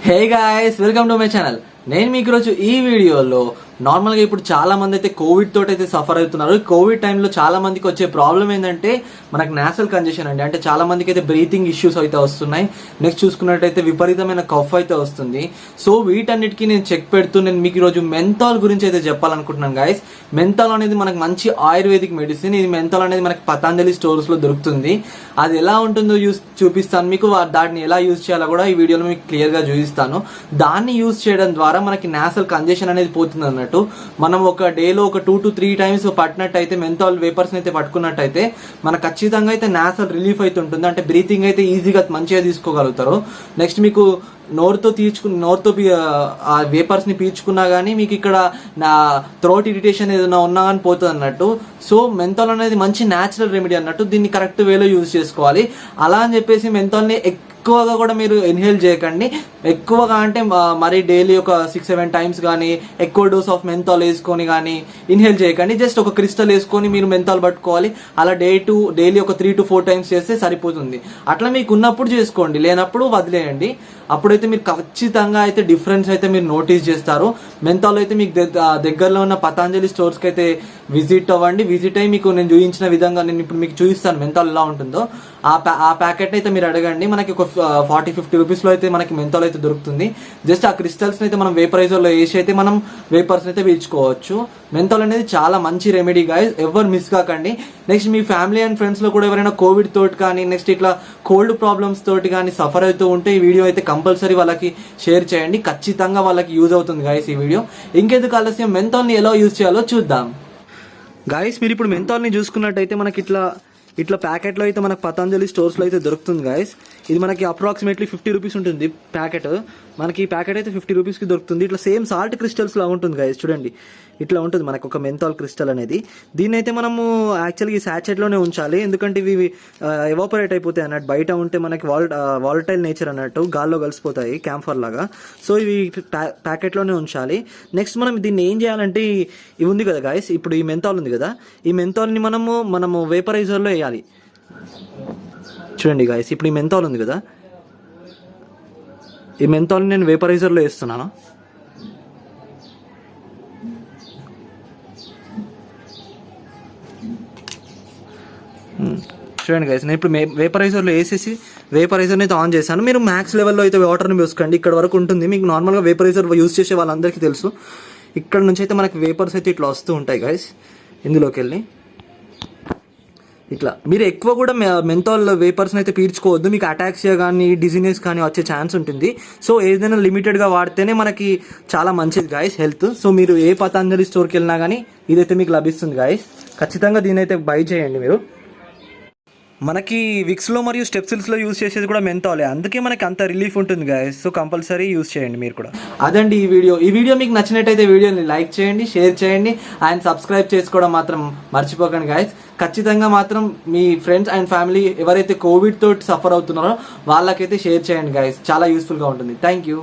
Hey guys, welcome to my channel. నేను మీకు ఈరోజు ఈ వీడియోలో నార్మల్గా ఇప్పుడు చాలా మంది అయితే కోవిడ్ తోటి అయితే సఫర్ అవుతున్నారు. కోవిడ్ టైంలో చాలా మందికి వచ్చే ప్రాబ్లం ఏంటంటే మనకు నేసల్ కంజెషన్ అండి. అంటే చాలా మందికి అయితే బ్రీతింగ్ ఇష్యూస్ అయితే వస్తున్నాయి. నెక్స్ట్ చూసుకున్నట్టయితే విపరీతమైన కఫ్ అయితే వస్తుంది. సో వీటన్నిటికీ నేను చెక్ పెడుతూ నేను మీకు ఈరోజు మెంథాల్ గురించి అయితే చెప్పాలనుకుంటున్నాను గాయస్. మెంథాల్ అనేది మనకు మంచి ఆయుర్వేదిక్ మెడిసిన్. ఇది మెంథాల్ అనేది మనకి పతంజలి స్టోర్స్ లో దొరుకుతుంది. అది ఎలా ఉంటుందో చూపిస్తాను మీకు. దాన్ని ఎలా యూజ్ చేయాలో కూడా ఈ వీడియోలో మీకు క్లియర్ గా చూపిస్తాను. దాన్ని యూజ్ చేయడం ద్వారా మనకి నేసల్ కంజెషన్ అనేది పోతుంది అన్నట్టు. మనం ఒక డేలో ఒక 2 to 3 times పట్టినట్టయితే మెంథాల్ వేపర్స్ అయితే పట్టుకున్నట్టయితే మనకు ఖచ్చితంగా అయితే నేసల్ రిలీఫ్ అయితే ఉంటుంది. అంటే బ్రీతింగ్ అయితే ఈజీగా మంచిగా తీసుకోగలుగుతారు. నెక్స్ట్ మీకు నోరుతో ఆ వేపర్స్ ని పీల్చుకున్నా గానీ మీకు ఇక్కడ నా థ్రోట్ ఇరిటేషన్ ఏదైనా ఉన్నా కానీ పోతుంది అన్నట్టు. సో మెంథాల్ అనేది మంచి న్యాచురల్ రెమెడీ అన్నట్టు. దీన్ని కరెక్ట్ వేలో యూజ్ చేసుకోవాలి. అలా అని చెప్పేసి మెంథాల్ ని ఎక్కువగా కూడా మీరు ఇన్హేల్ చేయకండి. ఎక్కువగా అంటే మరి డైలీ ఒక 6-7 times కానీ ఎక్కువ డోస్ ఆఫ్ మెంథాల్ వేసుకొని కానీ ఇన్హేల్ చేయకండి. జస్ట్ ఒక క్రిస్టల్ వేసుకొని మీరు మెంథాల్ పట్టుకోవాలి. అలా డైలీ ఒక 3 to 4 times చేస్తే సరిపోతుంది. అట్లా మీకు ఉన్నప్పుడు చేసుకోండి, లేనప్పుడు వదిలేయండి. అప్పుడైతే మీరు ఖచ్చితంగా అయితే డిఫరెన్స్ అయితే మీరు నోటీస్ చేస్తారు. మెంథాల్ అయితే మీకు దగ్గరలో ఉన్న పతంజలి స్టోర్స్కి అయితే విజిట్ అవ్వండి. విజిట్ అయ్యి మీకు నేను చూపించిన విధంగా నేను ఇప్పుడు మీకు చూపిస్తాను మెంథాల్ ఎలా ఉంటుందో. ఆ ప్యాకెట్ అయితే మీరు అడగండి. మనకి ఒక 40-50 rupees లో అయితే మనకి మెంథాల్ అయితే దొరుకుతుంది. జస్ట్ ఆ క్రిస్టల్స్ అయితే మనం వేపరైజర్ లో వేసి అయితే మనం వేపర్స్ అయితే పీల్చుకోవచ్చు. మెంథాల్ అనేది చాలా మంచి రెమెడీ గాయస్, ఎవరు మిస్ కాకండి. Next me family and friends లో కూడా ఎవరైనా కోవిడ్ తోటి కానీ నెక్స్ట్ ఇట్లా కోల్డ్ ప్రాబ్లమ్స్ తోటి కానీ సఫర్ అవుతూ ఉంటే ఈ వీడియో అయితే కంపల్సరీ వాళ్ళకి షేర్ చేయండి. ఖచ్చితంగా వాళ్ళకి యూజ్ అవుతుంది గాయస్ ఈ వీడియో. ఇంకెందుకు ఆలస్యం, మెంథాల్ ని ఎలా యూజ్ చేయాలో చూద్దాం. గాయస్ మీరు ఇప్పుడు మెంథాల్ ని చూసుకున్నట్టయితే మనకి ఇట్లా ప్యాకెట్లో అయితే మనకు పతంజలి స్టోర్స్లో అయితే దొరుకుతుంది గాయస్. ఇది మనకి అప్రాక్సిమేట్లీ 50 rupees ఉంటుంది ప్యాకెట్. మనకి ఈ ప్యాకెట్ అయితే 50 rupeesకి దొరుకుతుంది. ఇట్లా సేమ్ సాల్ట్ క్రిస్టల్స్ లా ఉంటుంది గాయస్. చూడండి ఇట్లా ఉంటుంది మనకు ఒక మెంథాల్ క్రిస్టల్ అనేది. దీన్ని అయితే మనము యాక్చువల్గా ఈ శాచెట్లోనే ఉంచాలి. ఎందుకంటే ఇవి ఎవాపరేట్ అయిపోతాయి అన్నట్టు. బయట ఉంటే మనకి వాలటైల్ నేచర్ అన్నట్టు, గాల్లో కలిసిపోతాయి క్యాంఫర్ లాగా. సో ఇవి ప్యాకెట్లోనే ఉంచాలి. నెక్స్ట్ మనం దీన్ని ఏం చేయాలంటే ఇవి ఉంది కదా గాయస్, ఇప్పుడు ఈ మెంథాల్ ఉంది కదా, ఈ మెంథాల్ని మనము వేపరైజర్లో వేయాలి. చూడండి గాయస్, ఇప్పుడు ఈ మెంథాల్ ఉంది కదా, ఈ మెంథాల్ని నేను వేపరైజర్లో వేస్తున్నాను. చూడండి గైస్, నేను ఇప్పుడు వేపరైజర్లో వేసేసి వేపరైజర్ని అయితే ఆన్ చేశాను. మీరు మ్యాక్స్ లెవెల్లో అయితే వాటర్ని వేసుకోండి. ఇక్కడ వరకు ఉంటుంది. మీకు నార్మల్గా వేపరైజర్ యూజ్ చేసే వాళ్ళందరికీ తెలుసు. ఇక్కడ నుంచి అయితే మనకి వేపర్స్ అయితే ఇట్లా వస్తూ ఉంటాయి గైస్. ఇందులోకి వెళ్ళి ఇట్లా మీరు ఎక్కువ కూడా మెంథాల్ వేపర్స్ని అయితే పీల్చుకోవద్దు. మీకు అటాక్సియా కానీ డిజీనెస్ కానీ వచ్చే ఛాన్స్ ఉంటుంది. సో ఏదైనా లిమిటెడ్గా వాడితేనే మనకి చాలా మంచిది గాయస్ హెల్త్. సో మీరు ఏ పతంజలి స్టోర్కి వెళ్ళినా కానీ ఇదైతే మీకు లభిస్తుంది గాయస్. ఖచ్చితంగా దీని అయితే బై చేయండి మీరు. మనకి విక్స్లో మరియు స్టెప్సిల్స్లో యూజ్ చేసేది కూడా మెంథాలే, అందుకే మనకి అంత రిలీఫ్ ఉంటుంది గాయస్. సో కంపల్సరీ యూజ్ చేయండి మీరు కూడా. అదండి ఈ వీడియో మీకు నచ్చినట్టయితే వీడియోని లైక్ చేయండి, షేర్ చేయండి అండ్ సబ్స్క్రైబ్ చేసుకోవడం మాత్రం మర్చిపోకండి గాయస్. ఖచ్చితంగా మాత్రం మీ ఫ్రెండ్స్ అండ్ ఫ్యామిలీ ఎవరైతే కోవిడ్ తోటి సఫర్ అవుతున్నారో వాళ్ళకైతే షేర్ చేయండి గాయస్. చాలా యూస్ఫుల్గా ఉంటుంది. Thank you.